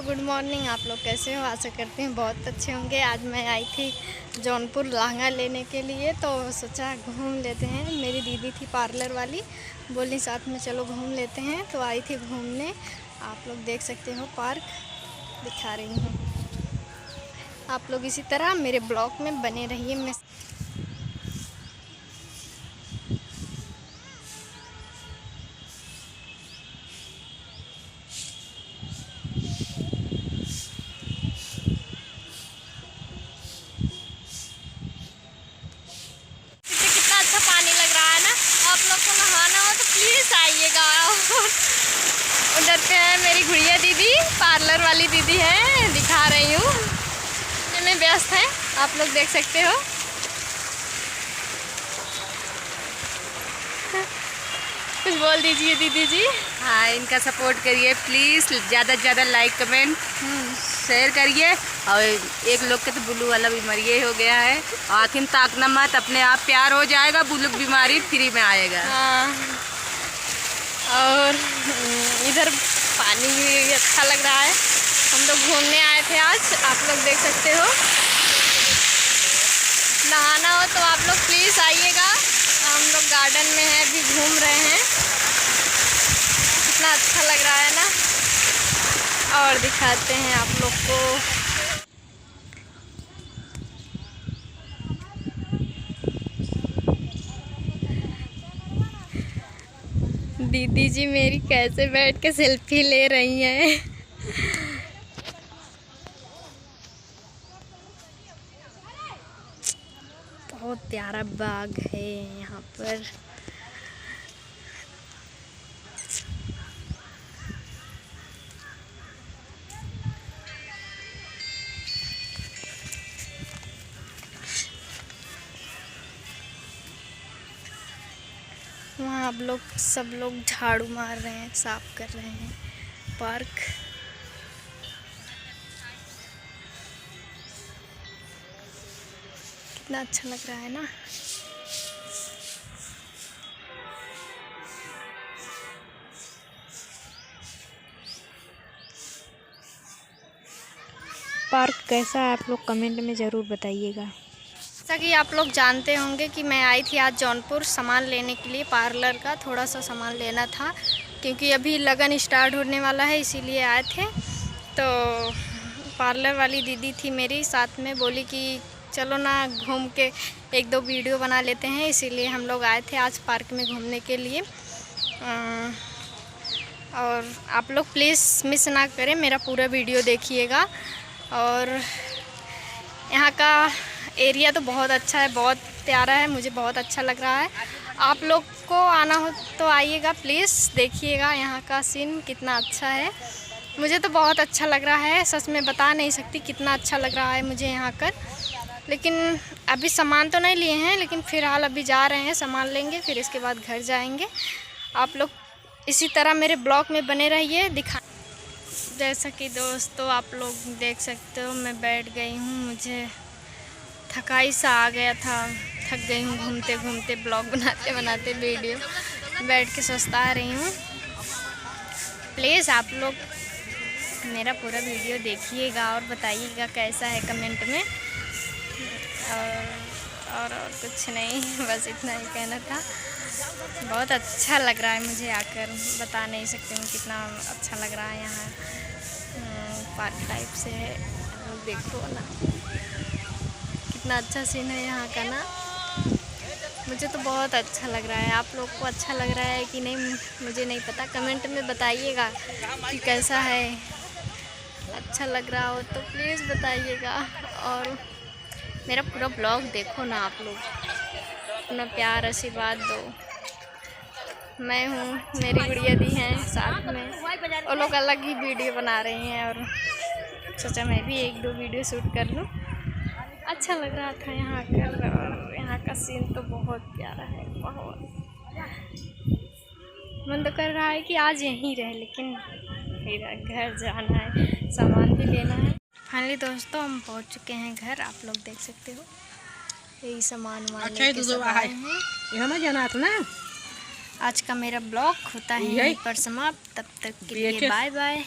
Good morning. आप लोग कैसे हो? आशा करते हैं बहुत अच्छे होंगे। आज मैं आई थी जौनपुर लहंगा लेने के लिए, तो सोचा घूम लेते हैं। मेरी दीदी थी पार्लर वाली, बोली साथ में चलो घूम लेते हैं, तो आई थी घूमने। आप लोग देख सकते हो, पार्क दिखा रही हूँ। आप लोग इसी तरह मेरे ब्लॉग में बने रहिए। मैं कितना अच्छा पानी लग रहा है ना। आप लोग को नहाना हो तो प्लीज़ आइएगा। उधर पे है मेरी गुड़िया दीदी, पार्लर वाली दीदी है, दिखा रही हूँ। में व्यस्त है, आप लोग देख सकते हो। कुछ बोल दीजिए दीदी जी। हाँ, इनका सपोर्ट करिए प्लीज़, ज़्यादा से ज़्यादा लाइक कमेंट शेयर करिए। और एक लोग के तो बुलू वाला बीमारी हो गया है, आखिर ताकना मत, अपने आप प्यार हो जाएगा, बुलू बीमारी फ्री में आएगा। हाँ, और इधर पानी भी अच्छा लग रहा है। हम लोग घूमने आए थे आज, आप लोग देख सकते हो। नहाना हो तो आप लोग प्लीज़ आइएगा। हम लोग गार्डन में हैं, अभी घूम रहे हैं। कितना अच्छा लग रहा है ना। और दिखाते हैं आप लोग को। दीदी जी मेरी कैसे बैठ के सेल्फी ले रही हैं। बहुत प्यारा बाग है यहाँ पर। वहाँ आप लोग सब लोग झाड़ू मार रहे हैं, साफ कर रहे हैं पार्क। कितना अच्छा लग रहा है ना। पार्क कैसा है आप लोग कमेंट में ज़रूर बताइएगा। जैसा कि आप लोग जानते होंगे कि मैं आई थी आज जौनपुर सामान लेने के लिए, पार्लर का थोड़ा सा सामान लेना था, क्योंकि अभी लगन स्टार्ट होने वाला है, इसीलिए आए थे। तो पार्लर वाली दीदी थी मेरी साथ में, बोली कि चलो ना घूम के एक दो वीडियो बना लेते हैं, इसीलिए हम लोग आए थे आज पार्क में घूमने के लिए। और आप लोग प्लीज़ मिस ना करें, मेरा पूरा वीडियो देखिएगा। और यहाँ का एरिया तो बहुत अच्छा है, बहुत प्यारा है, मुझे बहुत अच्छा लग रहा है। आप लोग को आना हो तो आइएगा, प्लीज़ देखिएगा यहाँ का सीन कितना अच्छा है। मुझे तो बहुत अच्छा लग रहा है, सच में बता नहीं सकती कितना अच्छा लग रहा है मुझे यहाँ कर। लेकिन अभी सामान तो नहीं लिए हैं, लेकिन फ़िलहाल अभी जा रहे हैं, सामान लेंगे, फिर इसके बाद घर जाएंगे। आप लोग इसी तरह मेरे ब्लॉग में बने रहिए। जैसा कि दोस्तों आप लोग देख सकते हो, मैं बैठ गई हूँ, मुझे थकाई सा आ गया था, थक गई हूँ घूमते घूमते, ब्लॉग बनाते बनाते वीडियो बैठ के सोचता रही हूँ। प्लीज़ आप लोग मेरा पूरा वीडियो देखिएगा और बताइएगा कैसा है कमेंट में। और कुछ नहीं, बस इतना ही कहना था। बहुत अच्छा लग रहा है मुझे आकर, बता नहीं सकती हूँ कितना अच्छा लग रहा है। यहाँ पार्क टाइप से है, देखो ना कितना अच्छा सीन है यहाँ का ना। मुझे तो बहुत अच्छा लग रहा है। आप लोग को अच्छा लग रहा है कि नहीं मुझे नहीं पता, कमेंट में बताइएगा कि कैसा है। अच्छा लग रहा हो तो प्लीज़ बताइएगा। और मेरा पूरा ब्लॉग देखो ना आप लोग, अपना प्यार आशीर्वाद दो। मैं हूँ, मेरी गुड़िया दी हैं साथ में, वो लोग अलग ही वीडियो बना रही हैं, और सोचा मैं भी एक दो वीडियो शूट कर लूँ। अच्छा लग रहा था यहाँ कर, और यहाँ का सीन तो बहुत प्यारा है। बहुत मन तो कर रहा है कि आज यहीं रहे, लेकिन फिर घर जाना है, सामान भी लेना है। फाइनली दोस्तों हम पहुँच चुके हैं घर, आप लोग देख सकते हो। यही सामान लेके सब आए हैं। आज का मेरा ब्लॉग होता है यहीं पर समाप्त। तब तक के लिए बाय बाय।